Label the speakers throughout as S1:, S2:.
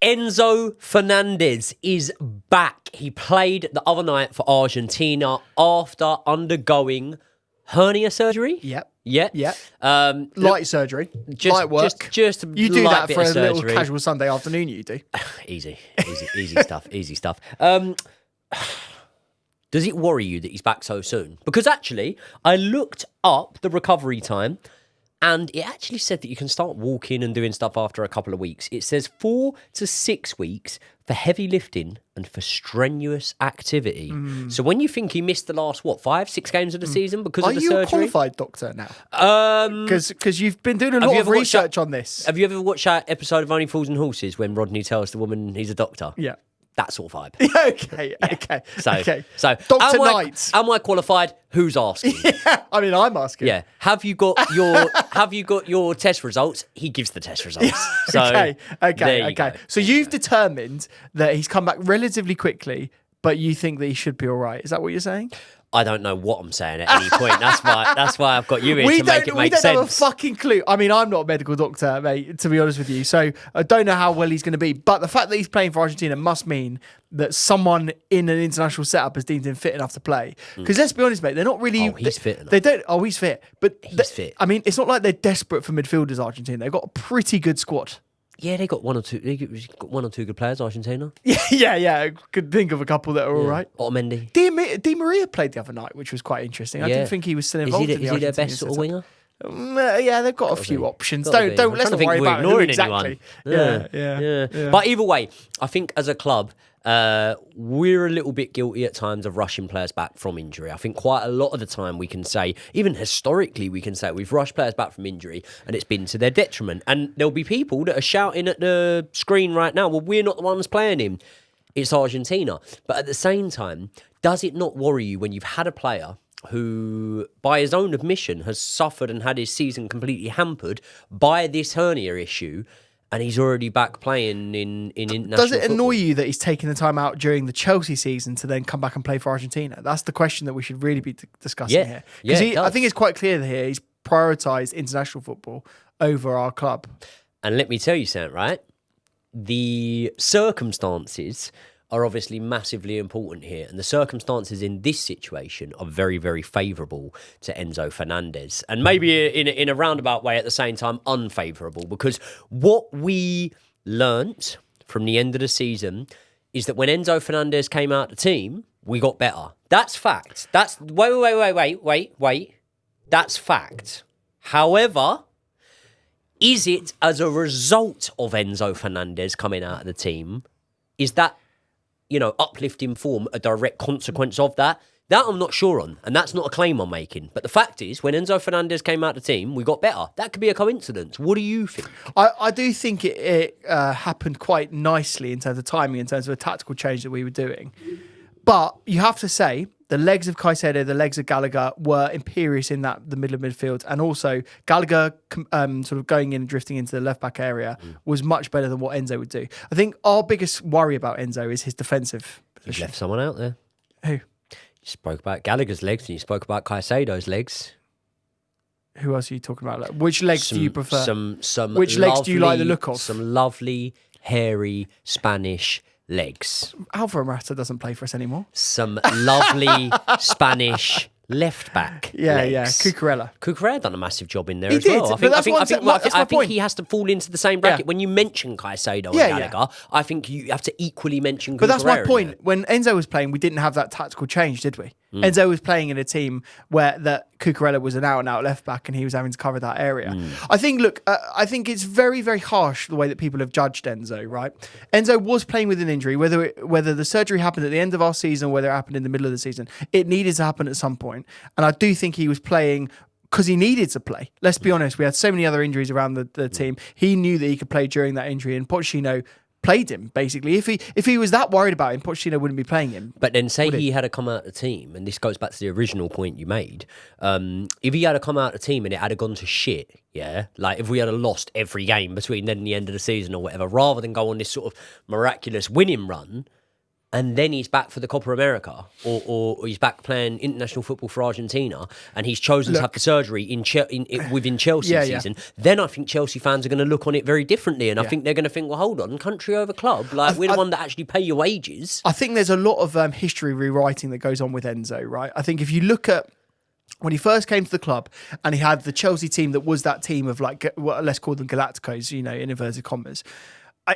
S1: Enzo Fernandez is back. He played the other night for Argentina after undergoing hernia surgery.
S2: Yep.
S1: Yeah.
S2: Light surgery. Light work.
S1: Just
S2: you do that for a little
S1: surgery.
S2: casual Sunday afternoon, you do.
S1: Easy stuff. Easy stuff. Does it worry you that he's back so soon? Because actually, I looked up the recovery time and it actually said that you can start walking and doing stuff after a couple of weeks. It says 4 to 6 weeks for heavy lifting and for strenuous activity. So when you think he missed the last, 5, 6 games of the season because of the surgery?
S2: Are you a qualified doctor now? Because you've been doing a lot of research on this.
S1: Have you ever watched that episode of Only Fools and Horses when Rodney tells the woman he's a doctor?
S2: Yeah.
S1: That sort of vibe.
S2: Okay.
S1: So
S2: Dr. Knight.
S1: Am I qualified? Who's asking?
S2: I mean, I'm asking.
S1: Yeah. Have you got your test results? He gives the test results. So
S2: Okay. So you've determined that he's come back relatively quickly, but you think that he should be all right. Is that what you're saying?
S1: I don't know what I'm saying at any point. That's why I've got you in to make it make sense.
S2: We don't have a fucking clue. I mean, I'm not a medical doctor, mate, to be honest with you. So I don't know how well he's going to be. But the fact that he's playing for Argentina must mean that someone in an international setup has deemed him fit enough to play. Because let's be honest, mate, they're not really...
S1: Oh, he's fit enough.
S2: They don't... Oh, he's fit. But
S1: he's fit.
S2: I mean, it's not like they're desperate for midfielders, Argentina. They've got a pretty good squad.
S1: Yeah, they got one or two good players, Argentina.
S2: Yeah. I could think of a couple that are all right.
S1: Otamendi.
S2: Di Maria played the other night, which was quite interesting. I didn't think he was still involved in the
S1: Is he their best sort of winger?
S2: Yeah, they've got a few options. Let's not worry about it exactly. Yeah.
S1: But either way, I think as a club, we're a little bit guilty at times of rushing players back from injury. I think quite a lot of the time we can say, even historically, we can say we've rushed players back from injury and it's been to their detriment. And there'll be people that are shouting at the screen right now, well, we're not the ones playing him. It's Argentina. But at the same time, does it not worry you when you've had a player who, by his own admission, has suffered and had his season completely hampered by this hernia issue, and he's already back playing in international
S2: Does it annoy
S1: football?
S2: you that he's taking the time out during the Chelsea season to then come back and play for Argentina? That's the question that we should really be discussing here. Because I think it's quite clear that here he's prioritised international football over our club.
S1: And let me tell you something, right? The circumstances are obviously massively important here. And the circumstances in this situation are very, very favourable to Enzo Fernandez. And maybe in a roundabout way at the same time, unfavourable. Because what we learnt from the end of the season is that when Enzo Fernandez came out the team, we got better. That's fact. That's... Wait. That's fact. However, is it as a result of Enzo Fernandez coming out of the team? Is that, uplifting form a direct consequence of that? That I'm not sure on, and that's not a claim I'm making. But the fact is, when Enzo Fernandez came out of the team, we got better. That could be a coincidence. What do you think?
S2: I do think it happened quite nicely in terms of timing, in terms of a tactical change that we were doing. But you have to say, the legs of Caicedo, the legs of Gallagher were imperious in the middle of midfield. And also, Gallagher sort of going in and drifting into the left-back area was much better than what Enzo would do. I think our biggest worry about Enzo is his defensive position.
S1: You've left someone out there.
S2: Who?
S1: You spoke about Gallagher's legs and you spoke about Caicedo's legs.
S2: Who else are you talking about? Like, which legs do you prefer?
S1: Some
S2: which legs do you like the look of?
S1: Some lovely, hairy Spanish legs.
S2: Alvaro Morata doesn't play for us anymore.
S1: Some lovely Spanish left back. legs. Cucurella done a massive job in there as well. I think he has to fall into the same bracket. When you mention Caicedo and Gallagher, I think you have to equally mention Cucurella.
S2: But that's my point. When Enzo was playing, we didn't have that tactical change, did we? Enzo was playing in a team where that Cucurella was an out-and-out left-back and he was having to cover that area. I think it's very, very harsh the way that people have judged Enzo, right? Enzo was playing with an injury, whether the surgery happened at the end of our season or whether it happened in the middle of the season. It needed to happen at some point. And I do think he was playing because he needed to play. Let's be honest, we had so many other injuries around the team. He knew that he could play during that injury, and Pochettino played him, basically. If he was that worried about him, Pochettino wouldn't be playing him.
S1: But then say he had to come out of the team, and this goes back to the original point you made, if he had to come out of the team and it had gone to shit, like if we had lost every game between then and the end of the season or whatever, rather than go on this sort of miraculous winning run, and then he's back for the Copa America, or he's back playing international football for Argentina, and he's chosen to have the surgery within Chelsea season, then I think Chelsea fans are going to look on it very differently, and I think they're going to think, well, hold on, country over club, like we're the one that actually pay your wages.
S2: I think there's a lot of history rewriting that goes on with Enzo, right? I think if you look at when he first came to the club and he had the Chelsea team that was that team of like, let's call them Galacticos, in inverted commas,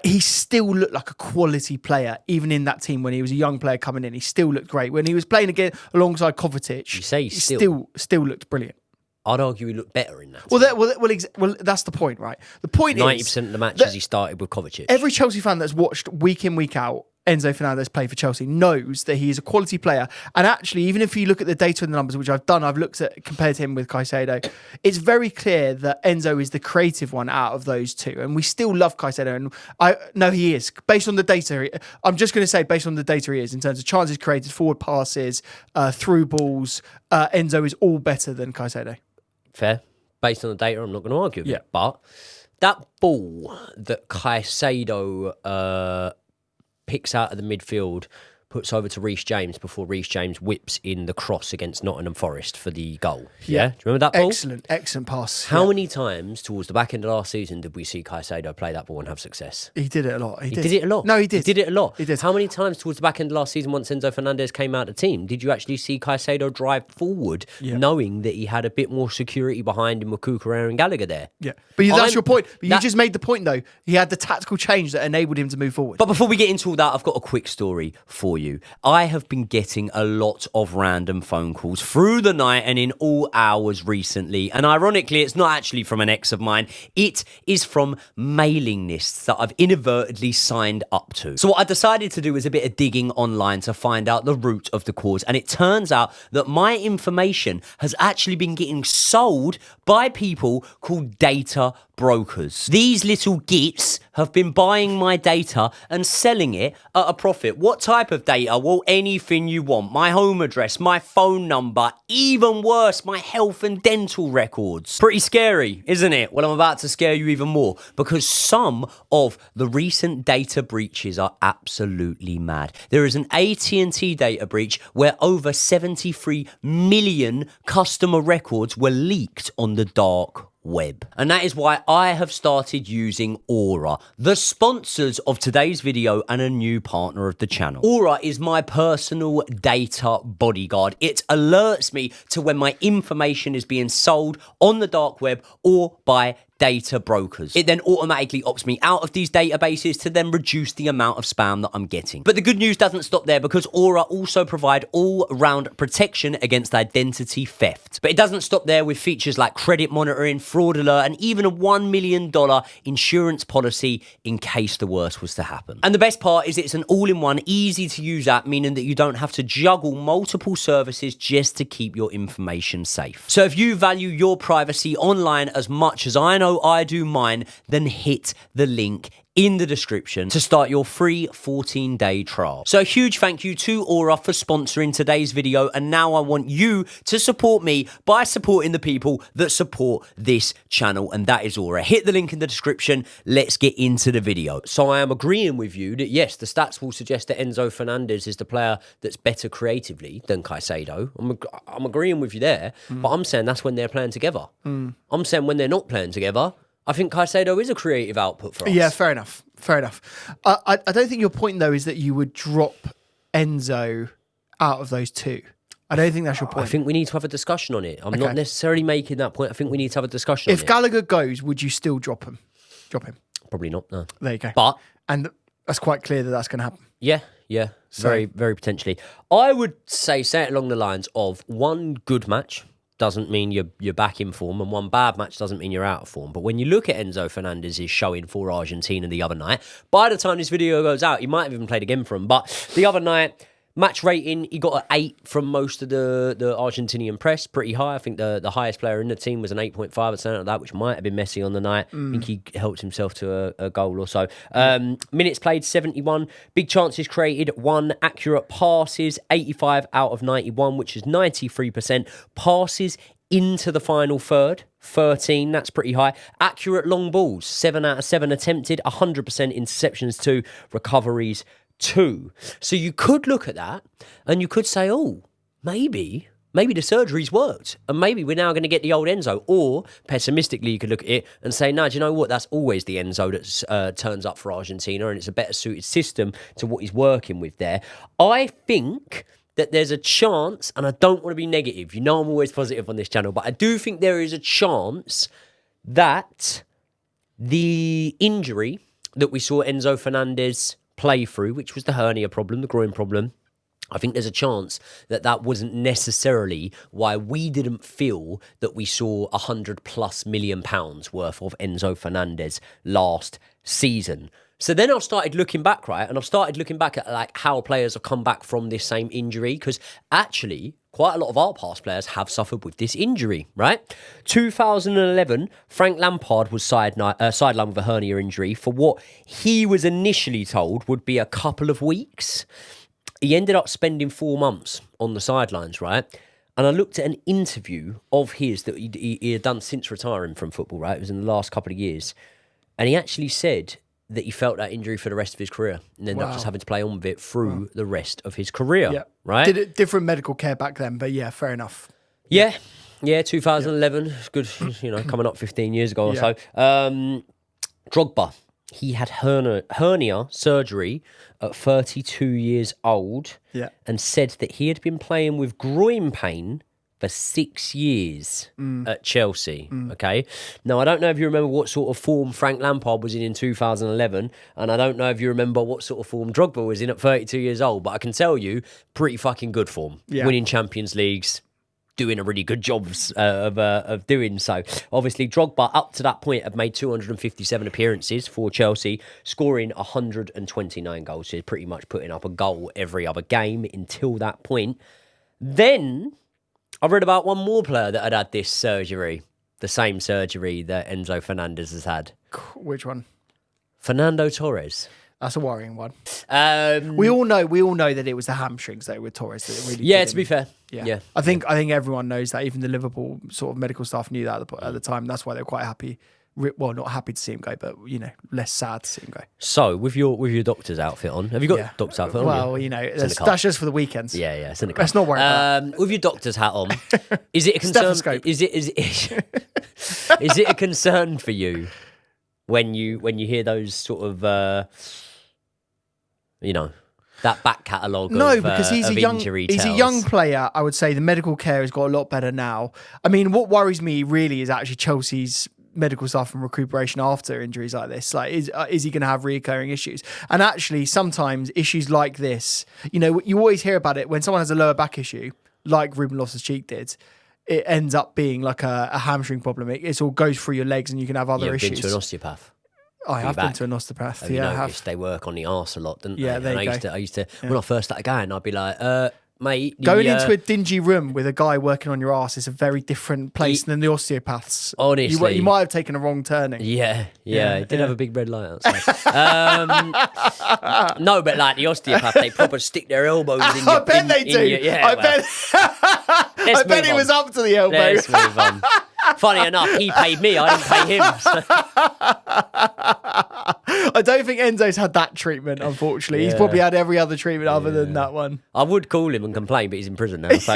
S2: he still looked like a quality player, even in that team when he was a young player coming in. He still looked great. When he was playing again alongside Kovacic,
S1: you say
S2: he still looked brilliant.
S1: I'd argue he looked better in that.
S2: Well, that's the point, right? The point
S1: 90%
S2: is
S1: 90% of the matches he started with Kovacic.
S2: Every Chelsea fan that's watched week in, week out Enzo Fernandez play for Chelsea knows that he is a quality player. And actually, even if you look at the data and the numbers, which I've done, I've compared him with Caicedo, it's very clear that Enzo is the creative one out of those two. And we still love Caicedo. And I know he is. Based on the data, I'm just going to say based on the data he is, in terms of chances created, forward passes, through balls, Enzo is all better than Caicedo.
S1: Fair. Based on the data, I'm not going to argue with it. But that ball that Caicedo picks out of the midfield, puts over to Reece James before Reece James whips in the cross against Nottingham Forest for the goal. Yeah? Do you remember that ball?
S2: Excellent pass.
S1: How many times towards the back end of last season did we see Caicedo play that ball and have success?
S2: He did it a lot.
S1: He did it a lot.
S2: No, he did.
S1: He did it a lot.
S2: He did.
S1: How many times towards the back end of last season, once Enzo Fernandez came out of the team, did you actually see Caicedo drive forward, knowing that he had a bit more security behind him with Cucurella and Gallagher there?
S2: Yeah. But that's your point. But you just made the point, though. He had the tactical change that enabled him to move forward.
S1: But before we get into all that, I've got a quick story for you. I have been getting a lot of random phone calls through the night and in all hours recently. And ironically, it's not actually from an ex of mine. It is from mailing lists that I've inadvertently signed up to. So what I decided to do was a bit of digging online to find out the root of the cause. And it turns out that my information has actually been getting sold by people called data brokers. These little gits have been buying my data and selling it at a profit. What type of data? Well, anything you want. My home address, my phone number, even worse, my health and dental records. Pretty scary, isn't it? Well, I'm about to scare you even more because some of the recent data breaches are absolutely mad. There is an AT&T data breach where over 73 million customer records were leaked on the dark web. And that is why I have started using Aura, the sponsors of today's video and a new partner of the channel. Aura is my personal data bodyguard. It alerts me to when my information is being sold on the dark web or by data brokers. It then automatically opts me out of these databases to then reduce the amount of spam that I'm getting. But the good news doesn't stop there because Aura also provide all-round protection against identity theft. But it doesn't stop there with features like credit monitoring, fraud alert, and even a $1 million insurance policy in case the worst was to happen. And the best part is it's an all-in-one, easy-to-use app, meaning that you don't have to juggle multiple services just to keep your information safe. So if you value your privacy online as much as I know I do mine, then hit the link in the description to start your free 14-day trial. So a huge thank you to Aura for sponsoring today's video, and now I want you to support me by supporting the people that support this channel, and that is Aura. Hit the link in the description. Let's get into the video. So I am agreeing with you that yes, the stats will suggest that Enzo Fernandez is the player that's better creatively than Caicedo. I'm agreeing with you there, but I'm saying that's when they're playing together. I'm saying when they're not playing together, I think Caicedo is a creative output for us.
S2: Yeah, fair enough. I don't think your point, though, is that you would drop Enzo out of those two. I don't think that's your point.
S1: I think we need to have a discussion on it. I'm not necessarily making that point. I think we need to have a discussion on it.
S2: If Gallagher goes, would you still drop him?
S1: Probably not, no.
S2: There you go.
S1: But
S2: and that's quite clear that that's going to happen.
S1: Yeah. So, very potentially. I would say it along the lines of one good match doesn't mean you're back in form, and one bad match doesn't mean you're out of form. But when you look at Enzo Fernandez's showing for Argentina the other night, by the time this video goes out, he might have even played again for him. But the other night, match rating, he got an 8 from most of the Argentinian press, pretty high. I think the highest player in the team was an 8.5 or something like that, which might have been Messi on the night. I think he helped himself to a goal or so. Minutes played, 71. Big chances created, 1. Accurate passes, 85 out of 91, which is 93%. Passes into the final third, 13. That's pretty high. Accurate long balls, 7 out of 7 attempted, 100% interceptions 2. Recoveries, 2. So you could look at that and you could say, oh, maybe the surgery's worked and maybe we're now going to get the old Enzo. Or pessimistically, you could look at it and say, no, do you know what? That's always the Enzo that turns up for Argentina, and it's a better suited system to what he's working with there. I think that there's a chance, and I don't want to be negative. You know I'm always positive on this channel, but I do think there is a chance that the injury that we saw Enzo Fernandez play through, which was the hernia problem, the groin problem, I think there's a chance that that wasn't necessarily why we didn't feel that we saw £100+ million worth of Enzo Fernandez last season. So then I've started looking back, right? And I've started looking back at like how players have come back from this same injury, because actually quite a lot of our past players have suffered with this injury, right? 2011, Frank Lampard was sidelined with a hernia injury for what he was initially told would be a couple of weeks. He ended up spending 4 months on the sidelines, right? And I looked at an interview of his that he had done since retiring from football, right? It was in the last couple of years. And he actually said that he felt that injury for the rest of his career and ended up just having to play on with it through the rest of his career, right?
S2: Did it different medical care back then, but yeah, fair enough.
S1: Yeah, 2011, good, coming up 15 years ago or so. Drogba, he had hernia surgery at 32 years old and said that he had been playing with groin pain for 6 years at Chelsea, okay? Now, I don't know if you remember what sort of form Frank Lampard was in 2011, and I don't know if you remember what sort of form Drogba was in at 32 years old, but I can tell you, pretty fucking good form. Yeah. Winning Champions Leagues, doing a really good job of doing so. Obviously, Drogba, up to that point, had made 257 appearances for Chelsea, scoring 129 goals, so pretty much putting up a goal every other game until that point. Then I've read about one more player that had this surgery, the same surgery that Enzo Fernandez has had.
S2: Which one?
S1: Fernando Torres.
S2: That's a worrying one. We all know that it was the hamstrings though with Torres that it really
S1: to be fair. Yeah.
S2: I think everyone knows that. Even the Liverpool sort of medical staff knew that at the time. That's why they're quite happy. Well, not happy to see him go, but less sad to see him go.
S1: So, with your doctor's outfit on, have you got doctor's outfit on?
S2: Well, that's just for the weekends.
S1: Yeah, it's in the car.
S2: Let's not worry about that.
S1: With your doctor's hat on, is it a concern?
S2: Stethoscope.
S1: Is it a concern for you when you hear those sort of that back catalogue?
S2: No, because he's a young player. I would say the medical care has got a lot better now. I mean, what worries me really is actually Chelsea's medical staff and recuperation after injuries like this. Like, is he going to have reoccurring issues? And actually, sometimes issues like this, you always hear about it when someone has a lower back issue, like Ruben Loftus-Cheek did. It ends up being like a hamstring problem. It all goes through your legs, and you can have other issues.
S1: You've been to an osteopath.
S2: I have been to an osteopath.
S1: Have you noticed they work on the arse a lot, don't they?
S2: Yeah,
S1: I used to when I first started going, I'd be like, mate,
S2: going into a dingy room with a guy working on your ass is a very different place than the osteopaths.
S1: Honestly,
S2: you might have taken a wrong turning.
S1: Yeah. It did have a big red light outside. No, but like the osteopath, they probably stick their elbows in your.
S2: I bet they do. I bet he was up to the elbow.
S1: Let's move on. Funny enough, he paid me. I didn't pay him. So.
S2: I don't think Enzo's had that treatment, unfortunately. He's probably had every other treatment other than that one.
S1: I would call him and complain, but he's in prison now. So,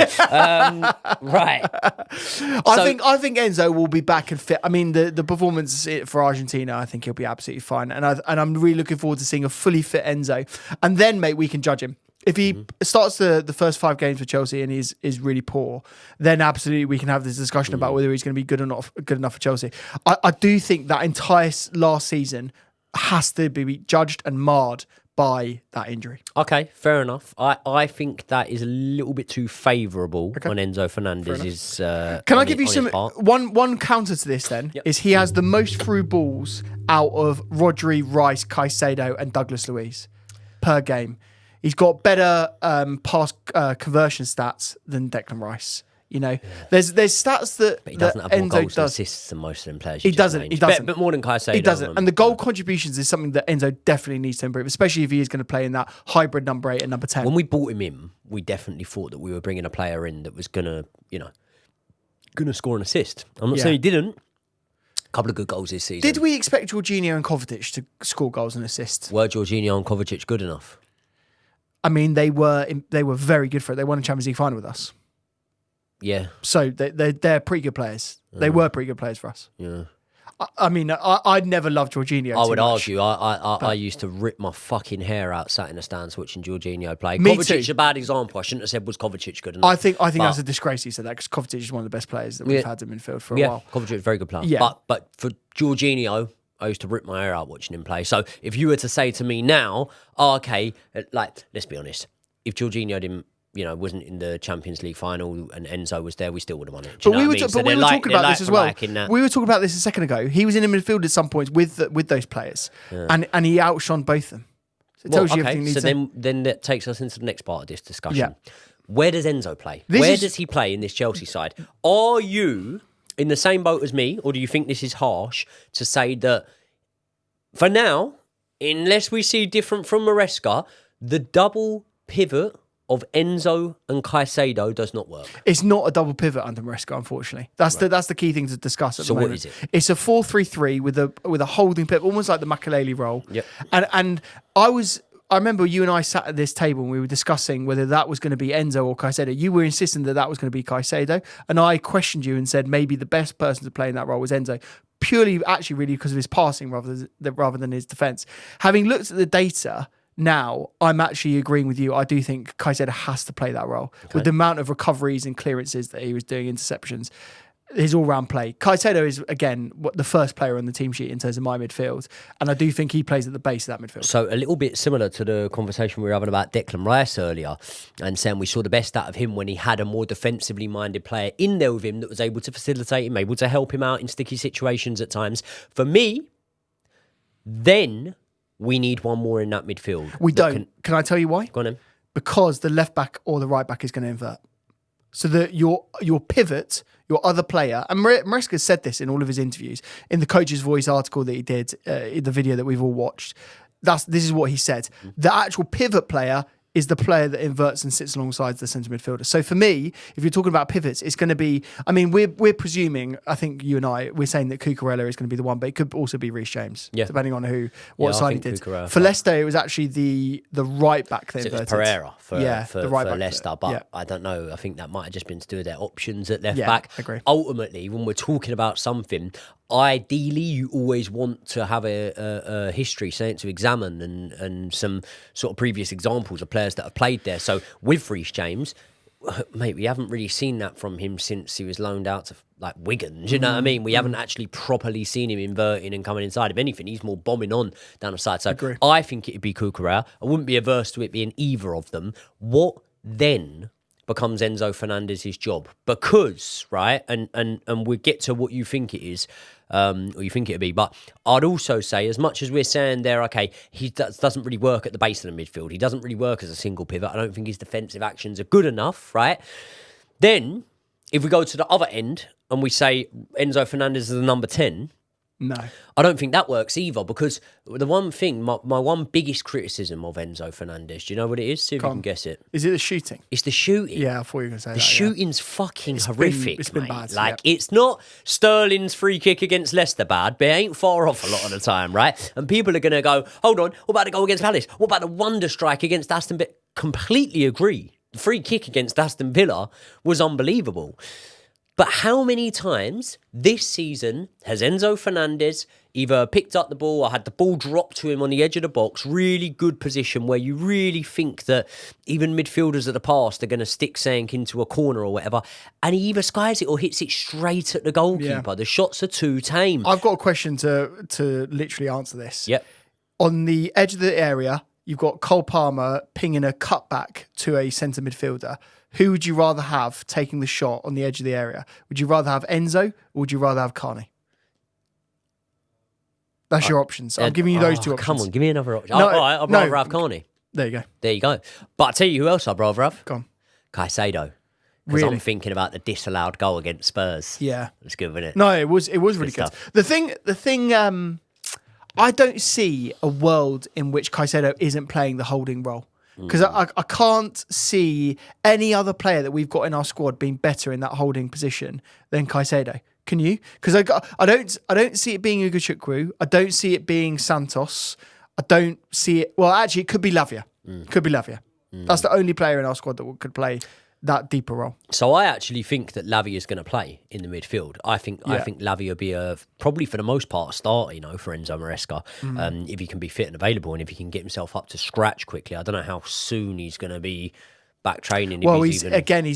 S1: right.
S2: I think Enzo will be back and fit. I mean, the performance for Argentina, I think he'll be absolutely fine. And I'm really looking forward to seeing a fully fit Enzo. And then, mate, we can judge him. If he starts the first 5 games for Chelsea and is really poor, then absolutely we can have this discussion about whether he's going to be good enough for Chelsea. I do think that entire last season has to be judged and marred by that injury.
S1: Okay, fair enough. I think that is a little bit too favourable on Enzo Fernandez.
S2: Can I give you some one counter to this then? Yep. Is he has the most through balls out of Rodri, Rice, Caicedo and Douglas Luiz per game. He's got better pass conversion stats than Declan Rice. There's stats that
S1: but he doesn't have more goals and assists than most of them players. He doesn't. But more than Caicedo.
S2: He doesn't. And the goal contributions is something that Enzo definitely needs to improve, especially if he is going to play in that hybrid number 8 and number 10.
S1: When we bought him in, we definitely thought that we were bringing a player in that was gonna score an assist. I'm not saying he didn't. A couple of good goals this season.
S2: Did we expect Jorginho and Kovacic to score goals and assists?
S1: Were Jorginho and Kovacic good enough?
S2: I mean, they were very good for it. They won a Champions League final with us.
S1: Yeah.
S2: So they're pretty good players. They were pretty good players for us.
S1: Yeah.
S2: I mean, I'd never loved Jorginho.
S1: I would argue. I used to rip my fucking hair out sat in the stands watching Jorginho play.
S2: Me
S1: Kovacic
S2: too.
S1: is a bad example. I shouldn't have said was Kovacic good enough.
S2: I think that's a disgrace. He said that because Kovacic is one of the best players that we've had in midfield for a while.
S1: Kovacic is a very good player.
S2: Yeah.
S1: But for Jorginho, I used to rip my hair out watching him play. So if you were to say to me now, okay, like, let's be honest, if Jorginho didn't, wasn't in the Champions League final and Enzo was there, we still would have won it.
S2: We were talking about this as well. We were talking about this a second ago. He was in the midfield at some points with those players, and he outshone both of them. So it tells you everything.
S1: So then that takes us into the next part of this discussion.
S2: Yeah.
S1: Where does Enzo play? Where does he play in this Chelsea side? Are you in the same boat as me, or do you think this is harsh to say that for now, unless we see different from Maresca, the double pivot of Enzo and Caicedo does not work?
S2: It's not a double pivot under Maresca, unfortunately. That's the key thing to discuss at the moment.
S1: So what is it?
S2: It's a 4-3-3 with a holding pivot, almost like the Makelele role.
S1: Yep.
S2: And I remember you and I sat at this table and we were discussing whether that was going to be Enzo or Caicedo. You were insisting that was going to be Caicedo, and I questioned you and said maybe the best person to play in that role was Enzo, purely actually really because of his passing rather than his defence. Having looked at the data now, I'm actually agreeing with you. I do think Caicedo has to play that role with the amount of recoveries and clearances that he was doing, interceptions, his all-round play. Caicedo is, again, the first player on the team sheet in terms of my midfield, and I do think he plays at the base of that midfield.
S1: So a little bit similar to the conversation we were having about Declan Rice earlier, and saying we saw the best out of him when he had a more defensively minded player in there with him that was able to facilitate him, able to help him out in sticky situations at times. For me, then we need one more in that midfield.
S2: We don't. Can I tell you why?
S1: Go on then.
S2: Because the left back or the right back is going to invert. So that your pivot, your other player, and Maresca said this in all of his interviews, in the Coach's Voice article that he did, in the video that we've all watched. This is what he said. The actual pivot player is the player that inverts and sits alongside the centre midfielder. So for me, if you're talking about pivots, it's going to be, I mean, we're presuming, I think you and we're saying that Cucurella is going to be the one, but it could also be Reece James, depending on what side he did.
S1: Cucurella,
S2: for Leicester, it was actually the right back that
S1: it was
S2: inverted.
S1: Pereira for
S2: right back
S1: Leicester, but I don't know. I think that might have just been to do with their options at left back.
S2: I agree.
S1: Ultimately, when we're talking about something, ideally, you always want to have a history, something to examine, and some sort of previous examples of players that have played there. So with Reece James, mate, we haven't really seen that from him since he was loaned out to like Wigan. Do you know what I mean? We haven't actually properly seen him inverting and coming inside. If anything, he's more bombing on down the side. So I think it'd be Cucurella. I wouldn't be averse to it being either of them. What then becomes Enzo Fernandez's job? Because, right, and we'll get to what you think it is, or you think it'd be, but I'd also say, as much as we're saying there, okay, he doesn't really work at the base of the midfield, he doesn't really work as a single pivot, I don't think his defensive actions are good enough, right? Then, if we go to the other end, and we say Enzo Fernandez is the number 10,
S2: no,
S1: I don't think that works either, because the one thing, my one biggest criticism of Enzo Fernandez, do you know what it is? See if you can guess it.
S2: Is it the shooting?
S1: It's the shooting.
S2: Yeah, I thought you were going to say that.
S1: The shooting's fucking horrific,
S2: It's been
S1: mate.
S2: bad.
S1: Like, it's not Sterling's free kick against Leicester bad, but it ain't far off a lot of the time, right? And people are going to go, hold on, what about the goal against Palace? What about the wonder strike against Aston Villa? Completely agree. The free kick against Aston Villa was unbelievable. But how many times this season has Enzo Fernandez either picked up the ball or had the ball dropped to him on the edge of the box, really good position where you really think that even midfielders of the past are going to stick something into a corner or whatever, and he either skies it or hits it straight at the goalkeeper. Yeah. The shots are too tame.
S2: I've got a question to literally answer this.
S1: Yep.
S2: On the edge of the area, you've got Cole Palmer pinging a cutback to a centre midfielder. Who would you rather have taking the shot on the edge of the area? Would you rather have Enzo or would you rather have Carney? That's your options. I'm giving you those two options.
S1: Come on, give me another option.
S2: No,
S1: I'd rather have Carney.
S2: There you go.
S1: There you go. But I'll tell you who else I'd rather have.
S2: Go on.
S1: Caicedo. Because I'm thinking about the disallowed goal against Spurs.
S2: Yeah.
S1: It's good, wasn't it?
S2: No, it was really good. The thing I don't see a world in which Caicedo isn't playing the holding role. Because I can't see any other player that we've got in our squad being better in that holding position than Caicedo. Can you? Because I don't see it being Ugochukwu. I don't see it being Santos. I don't see it. Well, actually, it could be Lavia. Could be Lavia. That's the only player in our squad that could play that deeper role.
S1: So I actually think that Lavia is going to play in the midfield. I think Lavia will be probably for the most part a starter, for Enzo Maresca, if he can be fit and available and if he can get himself up to scratch quickly. I don't know how soon he's going to be back training.
S2: Well, he's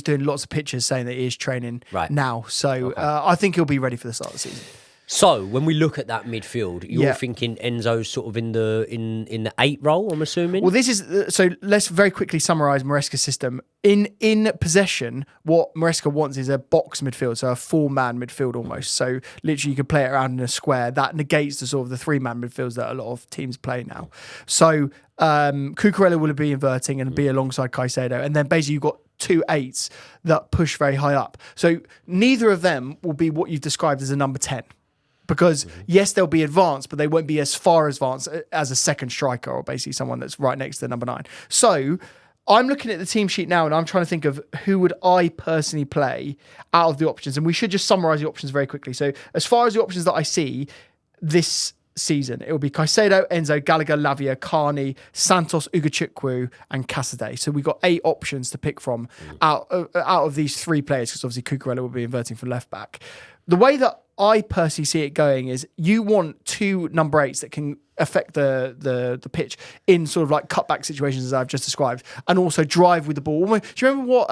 S2: doing lots of pictures saying that he is training now. So I think he'll be ready for the start of the season.
S1: So when we look at that midfield, you're thinking Enzo's sort of in the 8 role, I'm assuming?
S2: Well, this is so let's very quickly summarise Maresca's system. In possession, what Maresca wants is a box midfield, so a 4-man midfield almost. So literally you could play it around in a square. That negates the sort of the 3-man midfields that a lot of teams play now. So Cucurella will be inverting and be alongside Caicedo. And then basically you've got 2 8s that push very high up. So neither of them will be what you've described as a number 10. Because, yes, they'll be advanced, but they won't be as far advanced as a second striker or basically someone that's right next to the number 9. So I'm looking at the team sheet now and I'm trying to think of who would I personally play out of the options. And we should just summarise the options very quickly. So as far as the options that I see this season, it will be Caicedo, Enzo, Gallagher, Lavia, Carney, Santos, Ugachukwu and Casadei. So we've got 8 options to pick from out of these 3 players, because obviously Cucurella will be inverting for left back. The way that I personally see it going is you want 2 number 8s that can affect the pitch in sort of like cutback situations as I've just described, and also drive with the ball. Do you remember what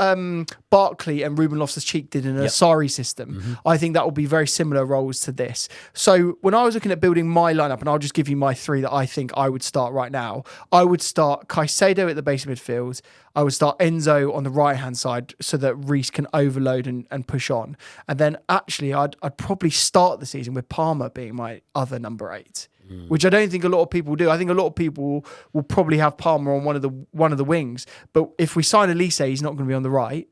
S2: Barkley and Ruben Loftus-Cheek did in a Sarri system? I think that will be very similar roles to this. So when I was looking at building my lineup, and I'll just give you my 3 that I think I would start right now, I would start Caicedo at the base of midfield. I would start Enzo on the right-hand side so that Reece can overload and push on. And then actually I'd probably start the season with Palmer being my other number 8. Which I don't think a lot of people do. I think a lot of people will probably have Palmer on one of the wings. But if we sign Elise, he's not going to be on the right.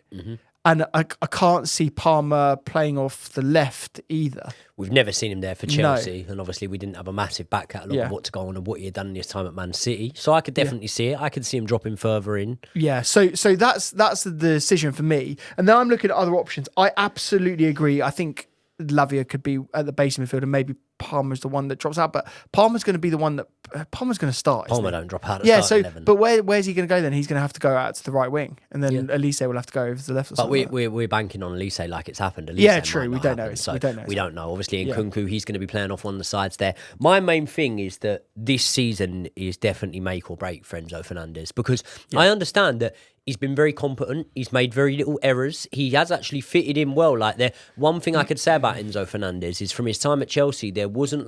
S2: And I can't see Palmer playing off the left either.
S1: We've never seen him there for Chelsea. And obviously we didn't have a massive back catalogue of what to go on and what he had done in his time at Man City. So I could definitely see it. I could see him dropping further in. Yeah,
S2: so that's the decision for me. And then I'm looking at other options. I absolutely agree. I think Lavia could be at the base midfield and maybe Palmer's the one that drops out, but Palmer's going to be the one that Palmer's going to start.
S1: Palmer don't drop out. At start 11.
S2: But where's he going to go then? He's going to have to go out to the right wing, and then Elise will have to go over to the left. But
S1: we're banking on Elise like it's happened. Elise
S2: true. We don't know.
S1: So we don't know. Obviously, in Nkunku, he's going to be playing off one of the sides there. My main thing is that this season is definitely make or break for Enzo Fernandez, because I understand that he's been very competent. He's made very little errors. He has actually fitted in well. Like one thing I could say about Enzo Fernandez is from his time at Chelsea, there wasn't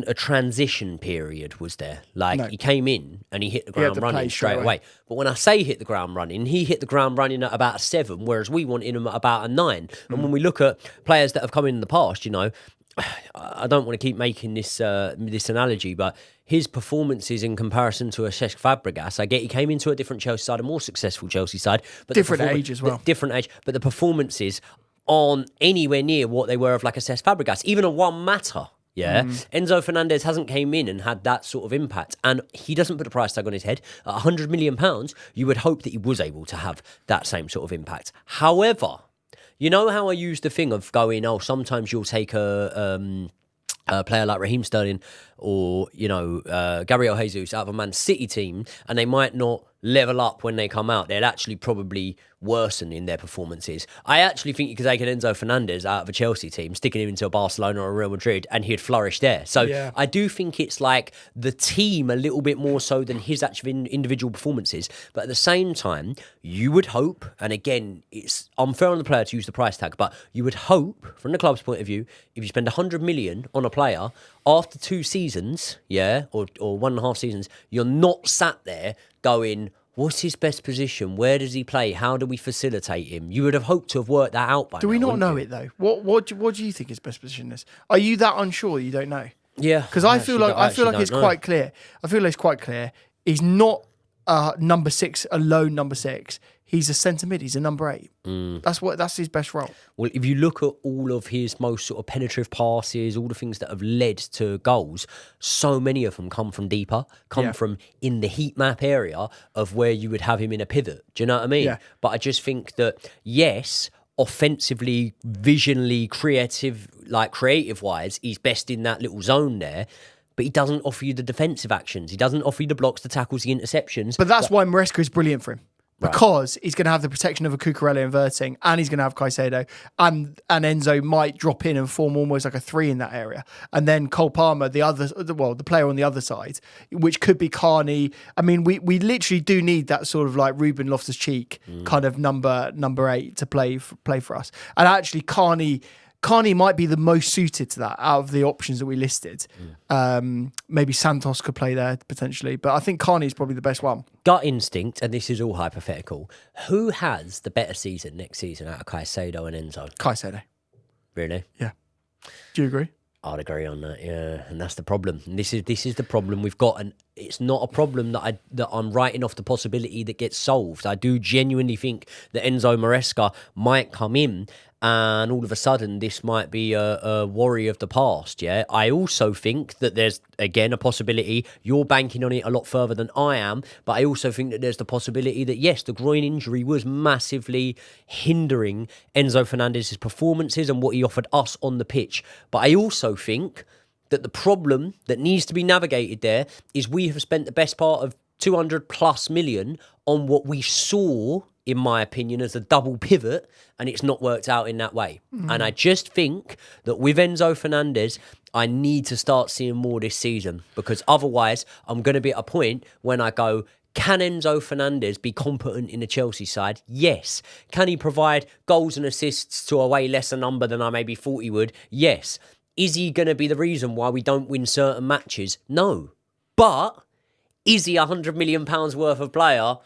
S1: a transition period, was there? He came in and he hit the ground running straight away. But when I say hit the ground running, he hit the ground running at about a 7, whereas we wanted him at about a 9. And when we look at players that have come in the past, I don't want to keep making this analogy, but his performances in comparison to a Cesc Fabregas, I get he came into a different Chelsea side, a more successful Chelsea side, but
S2: different age as well.
S1: Different age, but the performances aren't anywhere near what they were of like a Cesc Fabregas, even a Juan Mata. Enzo Fernandez hasn't came in and had that sort of impact, and he doesn't put a price tag on his head. At £100 million, you would hope that he was able to have that same sort of impact. However, you know how I use the thing of going, sometimes you'll take a player like Raheem Sterling or, Gabriel Jesus out of a Man City team, and they might not level up when they come out. They'll actually probably worsen in their performances. I actually think you could take an Enzo Fernandez out of a Chelsea team, sticking him into a Barcelona or a Real Madrid, and he'd flourish there. So I do think it's like the team a little bit more so than his actual individual performances. But at the same time, you would hope, and again, it's unfair on the player to use the price tag, but you would hope, from the club's point of view, if you spend 100 million on a player, after 2 seasons, or 1.5 seasons, you're not sat there going, what's his best position? Where does he play? How do we facilitate him? You would have hoped to have worked that out by now.
S2: Do we not know it though? What do you think his best position is? Are you that unsure you don't know?
S1: Yeah,
S2: because I feel like it's quite clear. I feel like it's quite clear. He's not number 6, a lone number 6. He's a centre mid. He's a number 8. That's his best role.
S1: Well, if you look at all of his most sort of penetrative passes, all the things that have led to goals, so many of them come from deeper, from in the heat map area of where you would have him in a pivot. Do you know what I mean?
S2: Yeah.
S1: But I just think that, yes, offensively, visionally, creative-wise, he's best in that little zone there. but he doesn't offer you the defensive actions. He doesn't offer you the blocks, the tackles, the interceptions.
S2: But that's why Maresca is brilliant for him.
S1: Right.
S2: Because he's going to have the protection of a Cucurella inverting, and he's going to have Caicedo, and Enzo might drop in and form almost like a 3 in that area. And then Cole Palmer, the player on the other side, which could be Carney. I mean, we literally do need that sort of like Ruben Loftus-Cheek kind of number 8 to play for us. And actually, Carney might be the most suited to that out of the options that we listed. Maybe Santos could play there potentially, but I think Carney is probably the best one.
S1: Gut instinct, and this is all hypothetical, who has the better season next season out of Caicedo and Enzo?
S2: Caicedo.
S1: Really?
S2: Yeah. Do you agree?
S1: I'd agree on that, yeah. And that's the problem. And this is the problem we've got, and it's not a problem that I'm writing off the possibility that gets solved. I do genuinely think that Enzo Maresca might come in, and all of a sudden this might be a worry of the past, yeah? I also think that there's, again, a possibility, you're banking on it a lot further than I am, but I also think that there's the possibility that, yes, the groin injury was massively hindering Enzo Fernandez's performances and what he offered us on the pitch. But I also think that the problem that needs to be navigated there is we have spent the best part of 200 plus million on what we saw, in my opinion, as a double pivot, and it's not worked out in that way. And I just think that with Enzo Fernandez, I need to start seeing more this season, because otherwise I'm going to be at a point when I go, can Enzo Fernandez be competent in the Chelsea side? Yes. Can he provide goals and assists to a way lesser number than I maybe thought he would? Yes. Is he going to be the reason why we don't win certain matches? No. But is he £100 million worth of player?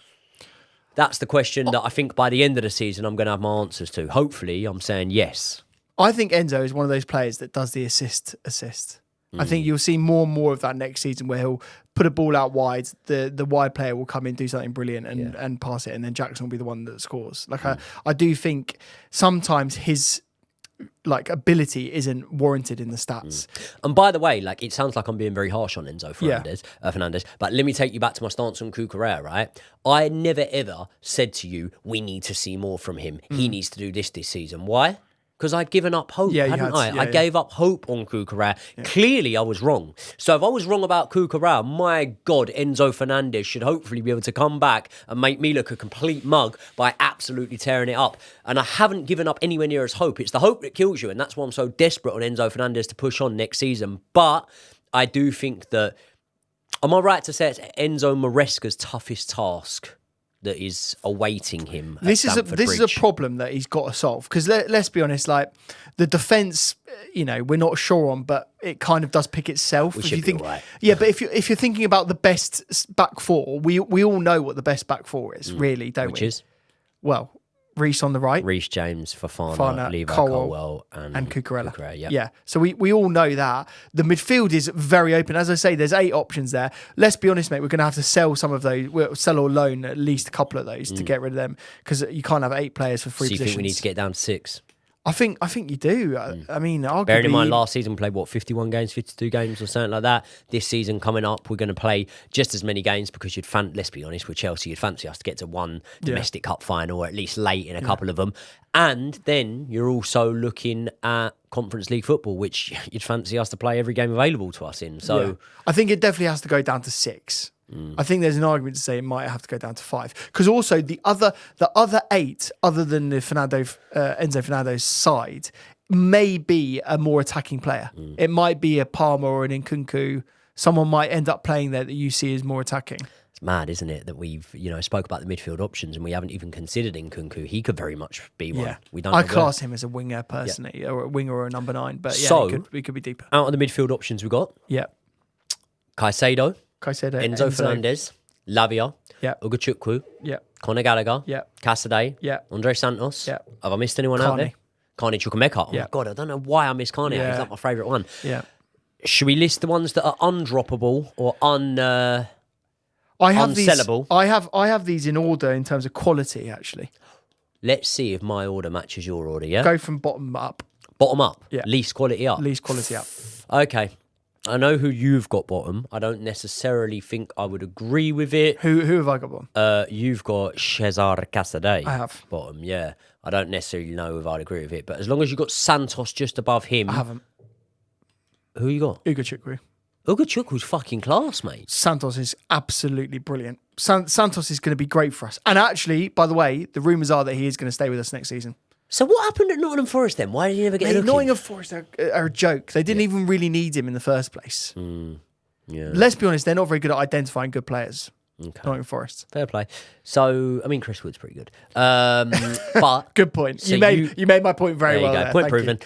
S1: That's the question that I think by the end of the season I'm going to have my answers to. Hopefully, I'm saying yes.
S2: I think Enzo is one of those players that does the assist. I think you'll see more and more of that next season, where he'll put a ball out wide, the wide player will come in, do something brilliant and pass it, and then Jackson will be the one that scores. Like I do think sometimes his ability isn't warranted in the stats.
S1: And by the way, it sounds like I'm being very harsh on Enzo Fernandez, but let me take you back to my stance on Cucurella, right? I never ever said to you, we need to see more from him. He needs to do this season. Why? Because I'd given up hope, hadn't I? I gave up hope on Cucurella. Yeah. Clearly, I was wrong. So if I was wrong about Cucurella, my God, Enzo Fernandez should hopefully be able to come back and make me look a complete mug by absolutely tearing it up. And I haven't given up anywhere near as hope. It's the hope that kills you, and that's why I'm so desperate on Enzo Fernandez to push on next season. But I do think that, am I right to say it's Enzo Maresca'S toughest task that is awaiting him? This is
S2: a problem that he's got to solve, because let's be honest, the defense, we're not sure on, but it kind of does pick itself.
S1: If you think, right.
S2: Yeah, but if you're thinking about the best back four, we all know what the best back four is, really, don't we?
S1: Which is,
S2: well, Reece on the right,
S1: Reece James, Fofana, Levi Colwell, and
S2: Cucurella.
S1: Yeah.
S2: So we all know that the midfield is very open. As I say, there's 8 options there. Let's be honest, mate. We're going to have to sell some of those. We'll sell or loan at least a couple of those to get rid of them, because you can't have 8 players for 3 positions.
S1: So you think we need to get down to 6?
S2: I think you do. I mean, arguably,
S1: bearing in mind last season we played 51 games, 52 games or something like that. This season coming up, we're going to play just as many games, because let's be honest, with Chelsea, you'd fancy us to get to one domestic cup final, or at least late in a couple of them. And then you're also looking at Conference League football, which you'd fancy us to play every game available to us in. So
S2: I think it definitely has to go down to 6. I think there's an argument to say it might have to go down to 5, because also the other 8, other than the Enzo Fernandez side, may be a more attacking player. It might be a Palmer or an Nkunku. Someone might end up playing there that you see as more attacking.
S1: It's mad, isn't it, that we've spoke about the midfield options and we haven't even considered Nkunku. He could very much be one.
S2: Yeah.
S1: We don't.
S2: I class him as a winger personally, or a winger or a number 9. But he could be deeper.
S1: Out of the midfield options we got, Caicedo, Enzo Fernandez, Lavia, Ugachukwu, Conor Gallagher, Cassidy, Andre Santos. Have I missed anyone out there? Carney Chukwuemeka. Oh my God, I don't know why I missed Carney. He's not my favourite one. Should we list the ones that are undroppable or unsellable?
S2: I have these in order in terms of quality, actually.
S1: Let's see if my order matches your order, yeah?
S2: Go from bottom up.
S1: Bottom up?
S2: Yeah.
S1: Least quality up?
S2: Least quality up.
S1: Okay. I know who you've got bottom. I don't necessarily think I would agree with it.
S2: Who have I got bottom?
S1: You've got Cesar Casadei.
S2: I have.
S1: Bottom, yeah. I don't necessarily know if I'd agree with it, but as long as you've got Santos just above him.
S2: I haven't.
S1: Who you got?
S2: Ugachukwu.
S1: Ugochukwu fucking class, mate.
S2: Santos is absolutely brilliant. Santos is going to be great for us. And actually, by the way, the rumours are that he is going to stay with us next season.
S1: So what happened at Nottingham Forest then? Why did he never get a look in?
S2: Nottingham Forest are a joke. They didn't even really need him in the first place.
S1: Yeah.
S2: Let's be honest, they're not very good at identifying good players. Okay. Nottingham Forest.
S1: Fair play. So, I mean, Chris Wood's pretty good. But
S2: good point.
S1: So
S2: you made my point very well.
S1: There you go. Point proven.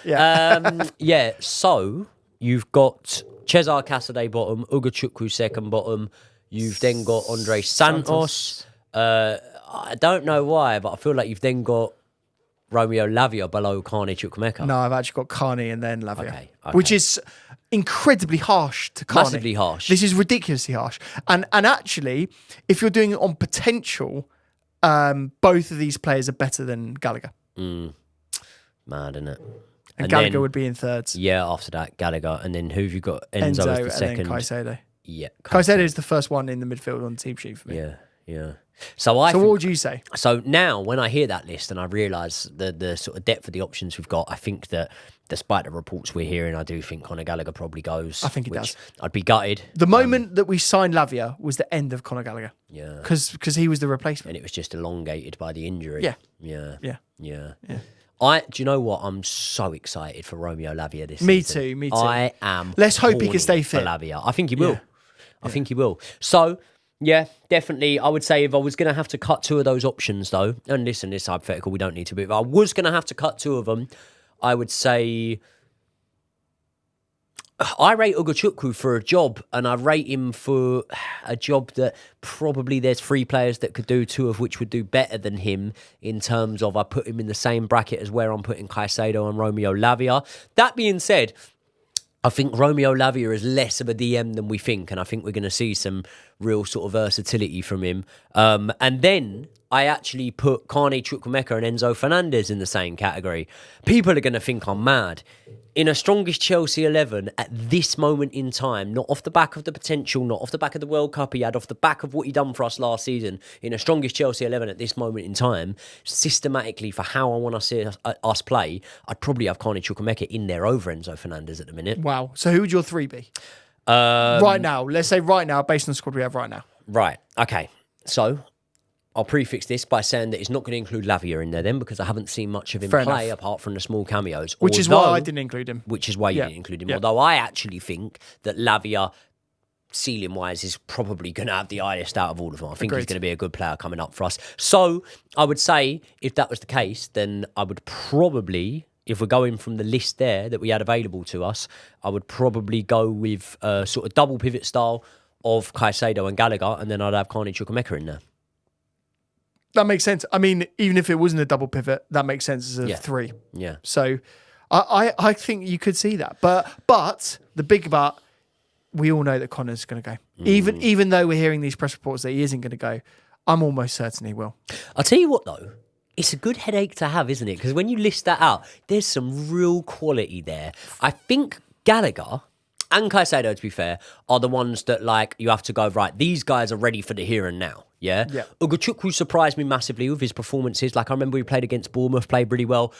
S1: Yeah. So you've got Cesar Casadei bottom, Ugochukwu second bottom. You've then got Andre Santos. I don't know why, but I feel like you've then got Romeo Lavia below Carney Chukwuemeka.
S2: No, I've actually got Carney and then Lavia,
S1: okay.
S2: Which is incredibly harsh to Carney.
S1: Massively harsh.
S2: This is ridiculously harsh. And actually, if you're doing it on potential, both of these players are better than Gallagher.
S1: Mad, isn't it?
S2: And Gallagher then would be in thirds.
S1: Yeah, after that, Gallagher. And then who have you got? Enzo as the second.
S2: And then Caicedo.
S1: Yeah.
S2: Caicedo is the first one in the midfield on the team sheet for me.
S1: Yeah.
S2: So what would you say?
S1: So now, when I hear that list and I realise the sort of depth of the options we've got, I think that despite the reports we're hearing, I do think Conor Gallagher probably goes.
S2: I think he does.
S1: I'd be gutted.
S2: The moment that we signed Lavia was the end of Conor Gallagher.
S1: Yeah.
S2: Because he was the replacement.
S1: And it was just elongated by the injury.
S2: Yeah.
S1: Do you know what? I'm so excited for Romeo Lavia this season.
S2: Me too.
S1: I am.
S2: Let's hope he can stay fit.
S1: For Lavia. I think he will. I think he will. So, yeah, definitely. I would say if I was going to have to cut two of those options, though, and listen, this is hypothetical, we don't need to, but if I was going to have to cut two of them, I would say I rate Ugochukwu for a job, and I rate him for a job that probably there's three players that could do, two of which would do better than him in terms of I put him in the same bracket as where I'm putting Caicedo and Romeo Lavia. That being said, I think Romeo Lavia is less of a DM than we think, and I think we're going to see some real sort of versatility from him. And then I actually put Carney Chukwuemeka and Enzo Fernandez in the same category. People are going to think I'm mad. In a strongest Chelsea 11 at this moment in time, not off the back of the potential, not off the back of the World Cup he had, off the back of what he done for us last season, in a strongest Chelsea 11 at this moment in time, systematically for how I want to see us play, I'd probably have Carney Chukwuemeka in there over Enzo Fernandez at the minute.
S2: Wow. So who would your three be? Right now. Let's say right now, based on the squad we have right now.
S1: Right. Okay. So I'll prefix this by saying that it's not going to include Lavia in there then, because I haven't seen much of him play apart from the small cameos.
S2: Which is why I didn't include him.
S1: Which is why you didn't include him. Although I actually think that Lavia, ceiling-wise, is probably going to have the highest out of all of them. I think he's going to be a good player coming up for us. So I would say, if that was the case, then I would probably, if we're going from the list there that we had available to us, I would probably go with a sort of double pivot style of Caicedo and Gallagher, and then I'd have Carney Chukwuemeka in there.
S2: That makes sense. I mean, even if it wasn't a double pivot, that makes sense as a three.
S1: Yeah.
S2: So I think you could see that. But the big but, we all know that Connor's going to go. Even though we're hearing these press reports that he isn't going to go, I'm almost certain he will.
S1: I'll tell you what, though. It's a good headache to have, isn't it? Because when you list that out, there's some real quality there. I think Gallagher and Caicedo, to be fair, are the ones that, like, you have to go, right, these guys are ready for the here and now. Yeah. Ugochukwu surprised me massively with his performances. Like, I remember he played against Bournemouth, played really well.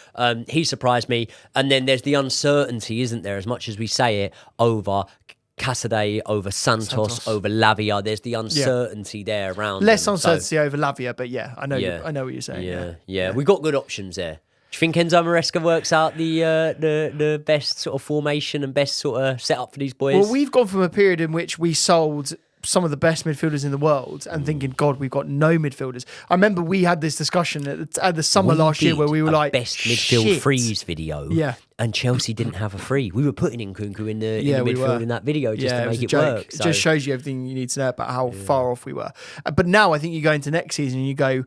S1: He surprised me. And then there's the uncertainty, isn't there? As much as we say it, over Casadei, over Santos, over Lavia, there's the uncertainty there around
S2: less
S1: them.
S2: uncertainty over Lavia, but I know what you're saying.
S1: Yeah. We got good options there. Do you think Enzo Maresca works out the best sort of formation and best sort of setup for these boys?
S2: Well, we've gone from a period in which we sold some of the best midfielders in the world and thinking, God, we've got no midfielders. I remember we had this discussion at the summer last year where we were like,
S1: best midfield freeze video.
S2: Yeah.
S1: And Chelsea didn't have a free. We were putting in Kunku in the midfield in that video just to make it work.
S2: So. It just shows you everything you need to know about how far off we were. But now I think you go into next season and you go,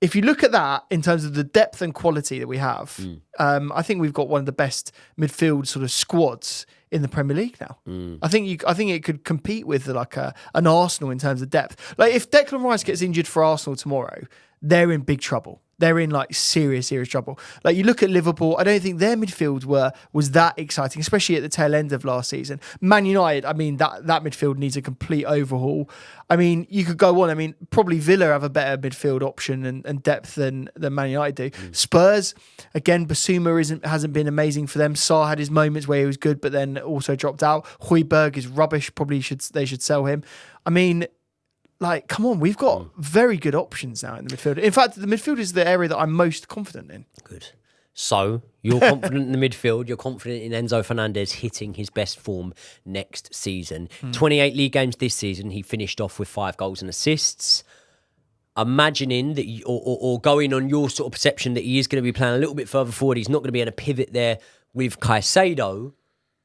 S2: if you look at that in terms of the depth and quality that we have, I think we've got one of the best midfield sort of squads in the Premier League now. I think it could compete with like an Arsenal in terms of depth. Like if Declan Rice gets injured for Arsenal tomorrow, they're in big trouble. they're in like serious trouble. Like you look at Liverpool, I don't think their midfield was that exciting, especially at the tail end of last season. Man United, I mean, that midfield needs a complete overhaul. I mean, you could go on. I mean, probably Villa have a better midfield option and depth than Man United do. Spurs, again, Basuma hasn't been amazing for them. Sarr had his moments where he was good, but then also dropped out. Højbjerg is rubbish. Probably they should sell him. I mean, like, come on, we've got very good options now in the midfield. In fact, the midfield is the area that I'm most confident in.
S1: Good. So you're confident in the midfield. You're confident in Enzo Fernandez hitting his best form next season. 28 league games this season. He finished off with 5 goals and assists. Imagining that, or going on your sort of perception that he is going to be playing a little bit further forward. He's not going to be able to pivot there with Caicedo.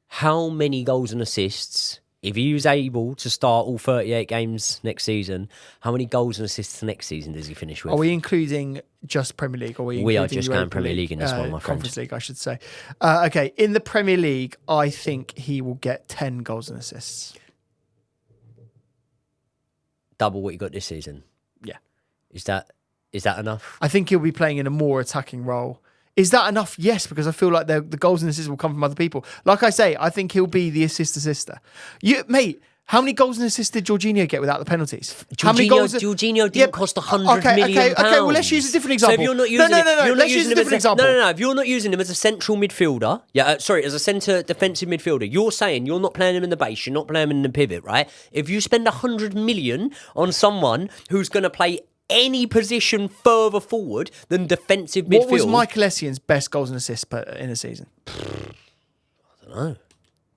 S1: How many goals and assists? If he was able to start all 38 games next season, how many goals and assists next season does he finish with?
S2: Are we including just Premier League? Or
S1: we are just going Premier League in this one, my friend.
S2: Conference League, I should say. Okay, in the Premier League, I think he will get 10 goals and assists.
S1: Double what you got this season?
S2: Yeah.
S1: Is that enough?
S2: I think he'll be playing in a more attacking role. Is that enough? Yes, because I feel like the goals and assists will come from other people. Like I say, I think he'll be the assister. Mate, how many goals and assists did Jorginho get without the penalties?
S1: Jorginho didn't cost £100 million.
S2: Okay, well, let's use a different example.
S1: So if you're not using
S2: let's use a different example.
S1: No. If you're not using him as a central midfielder, as a centre defensive midfielder, you're saying you're not playing him in the base, you're not playing him in the pivot, right? If you spend £100 million on someone who's going to play any position further forward than defensive midfield.
S2: What was Michael Essien's best goals and assists in a season?
S1: I don't know.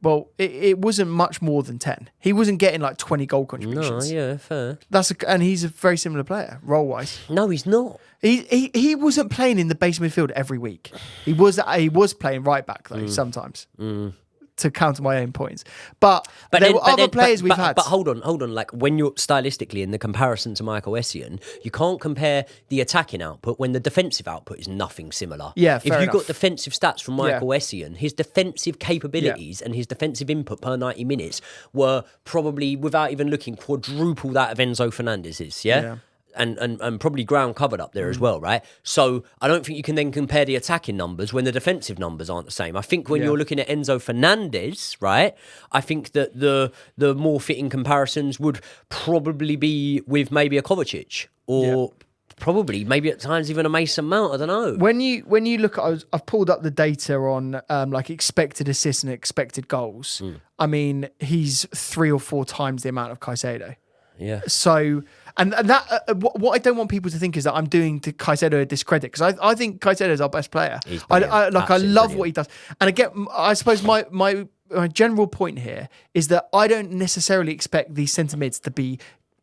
S2: Well, it wasn't much more than 10. He wasn't getting like 20 goal contributions.
S1: No, yeah, fair.
S2: And he's a very similar player, role-wise.
S1: No, he's not.
S2: He wasn't playing in the base midfield every week. He was playing right back though sometimes. To counter my own points, but there were other players we've had.
S1: But hold on. Like when you're stylistically in the comparison to Michael Essien, you can't compare the attacking output when the defensive output is nothing similar.
S2: Yeah, fair
S1: if you
S2: enough.
S1: got defensive stats from Michael Essien, his defensive capabilities and his defensive input per 90 minutes were probably, without even looking, quadruple that of Enzo Fernandez's. Yeah. And probably ground covered up there as well, right? So I don't think you can then compare the attacking numbers when the defensive numbers aren't the same. I think when you're looking at Enzo Fernandez, right, I think that the more fitting comparisons would probably be with maybe a Kovacic or probably maybe at times even a Mason Mount. I don't know.
S2: When you look at, I've pulled up the data on like expected assists and expected goals. I mean, he's 3 or 4 times the amount of Caicedo.
S1: Yeah.
S2: So, and that what I don't want people to think is that I'm doing to Caicedo a discredit, because I think Caicedo is our best player. I love what he does. And again, I suppose my general point here is that I don't necessarily expect these centre mids to be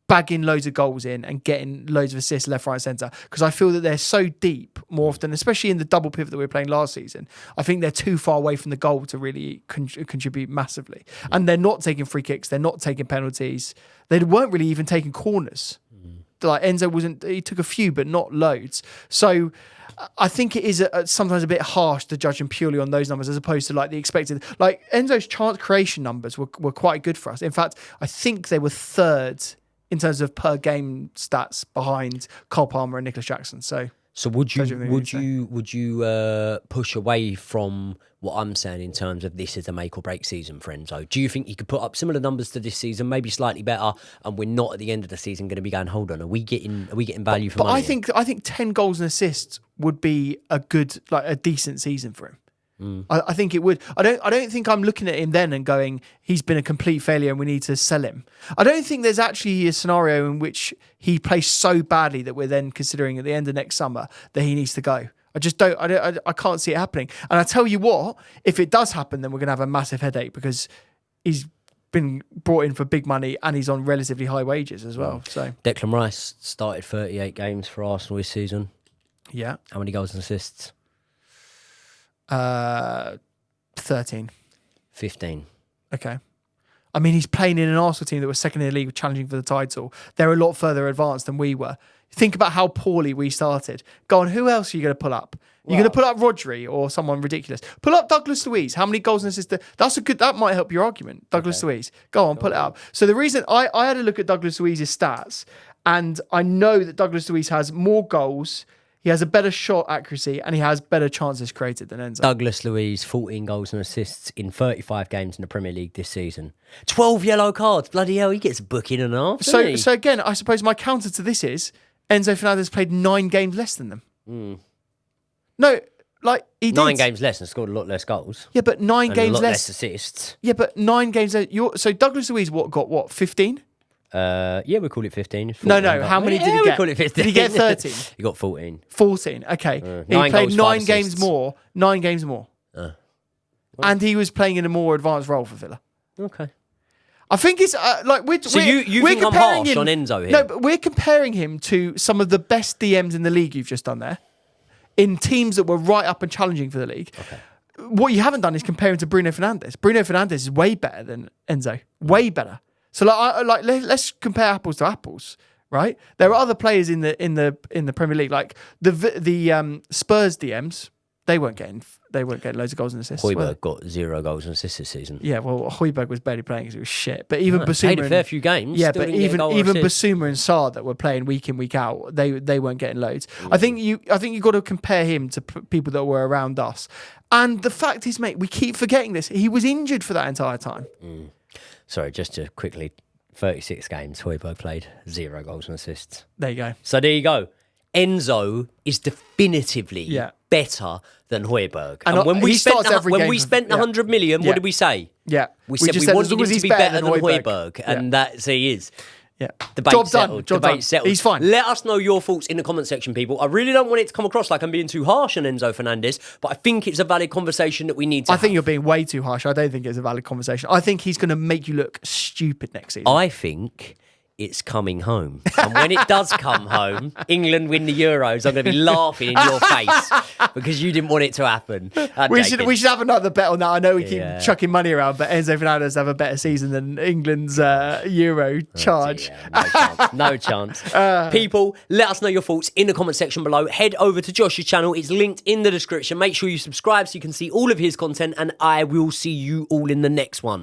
S2: bagging loads of goals in and getting loads of assists left, right, centre, because I feel that they're so deep more often, especially in the double pivot that we were playing last season. I think they're too far away from the goal to really contribute massively. And they're not taking free kicks, they're not taking penalties, they weren't really even taking corners. Like Enzo he took a few, but not loads. So I think it is sometimes a bit harsh to judge him purely on those numbers as opposed to like the expected. Like Enzo's chance creation numbers were quite good for us. In fact, I think they were third in terms of per game stats behind Cole Palmer and Nicholas Jackson. So
S1: would you push away from what I'm saying in terms of this is a make or break season for Enzo? Do you think he could put up similar numbers to this season, maybe slightly better, and we're not at the end of the season going to be going, hold on, are we getting value for money?
S2: But I think 10 goals and assists would be a decent season for him. I think it would. I don't think I'm looking at him then and going, he's been a complete failure and we need to sell him. I don't think there's actually a scenario in which he plays so badly that we're then considering at the end of next summer that he needs to go. I just don't. I can't see it happening. And I tell you what, if it does happen, then we're going to have a massive headache because he's been brought in for big money and he's on relatively high wages as well. So
S1: Declan Rice started 38 games for Arsenal this season.
S2: Yeah.
S1: How many goals and assists?
S2: 13.
S1: 15.
S2: Okay. I mean, he's playing in an Arsenal team that was second in the league, challenging for the title. They're a lot further advanced than we were. Think about how poorly we started. Go on, who else are you going to pull up? You're going to pull up Rodri or someone ridiculous. Pull up Douglas Luiz. How many goals and assists? That might help your argument. Douglas Luiz. Go on, pull it up. So the reason I had a look at Douglas Luiz's stats, and I know that Douglas Luiz has more goals. he has a better shot accuracy, and he has better chances created than Enzo.
S1: Douglas Luiz, 14 goals and assists in 35 games in the Premier League this season. 12 yellow cards. Bloody hell, he gets a booking and a half.
S2: So again, I suppose my counter to this is Enzo Fernandez played 9 games less than them. No, like he did.
S1: 9 games less and scored a lot less goals.
S2: Yeah, but 9
S1: and
S2: games
S1: a lot
S2: less.
S1: less assists.
S2: Yeah, but 9 games less. So Douglas Luiz got 15?
S1: Yeah, we call it 15.
S2: No. How many did he get?
S1: We call it 15.
S2: Did he get 13?
S1: He got 14.
S2: 14. Okay. He
S1: 9
S2: played
S1: goals,
S2: 9
S1: 5
S2: games
S1: assists.
S2: more. 9 games more. And he was playing in a more advanced role for Villa.
S1: Okay.
S2: I think it's like we're
S1: you
S2: we're
S1: think I'm
S2: comparing
S1: harsh
S2: him,
S1: on Enzo here?
S2: No, but we're comparing him to some of the best DMs in the league you've just done there, in teams that were right up and challenging for the league.
S1: Okay.
S2: What you haven't done is compare him to Bruno Fernandes. Bruno Fernandes is way better than Enzo. Way better. So let's compare apples to apples, right? There are other players in the Premier League, like the Spurs DMs. They weren't getting loads of goals and assists.
S1: Højbjerg got 0 goals and assists this season.
S2: Yeah, well, Højbjerg was barely playing because he was shit. But even
S1: Played
S2: Basuma
S1: a fair few games.
S2: yeah,
S1: still
S2: but
S1: didn't get a goal or
S2: even
S1: assist.
S2: Basuma and Sarr that were playing week in week out, they weren't getting loads. I think you got to compare him to people that were around us. And the fact is, mate, we keep forgetting this. He was injured for that entire time.
S1: Sorry, just to quickly, 36 games, Højbjerg played 0 goals and assists.
S2: There you go.
S1: So there you go. Enzo is definitively better than Højbjerg. And when we spent the 100 million, what did we say?
S2: Yeah.
S1: We said we
S2: as
S1: wanted
S2: long as
S1: him to
S2: he's
S1: be better than Højbjerg. And that's he is.
S2: Yeah.
S1: Debate
S2: Job
S1: settled.
S2: done.
S1: Debate settled.
S2: He's fine.
S1: Let us know your thoughts in the comment section, people. I really don't want it to come across like I'm being too harsh on Enzo Fernandez, but I think it's a valid conversation that we need to have.
S2: I think you're being way too harsh. I don't think it's a valid conversation. I think he's going to make you look stupid next season.
S1: I think it's coming home. And when it does come home, England win the Euros, I'm going to be laughing in your face because you didn't want it to happen.
S2: We should have another bet on that. I know we keep chucking money around, but Enzo Fernandez have a better season than England's Euro charge.
S1: No chance. People, let us know your thoughts in the comment section below. Head over to Josh's channel. It's linked in the description. Make sure you subscribe so you can see all of his content, and I will see you all in the next one.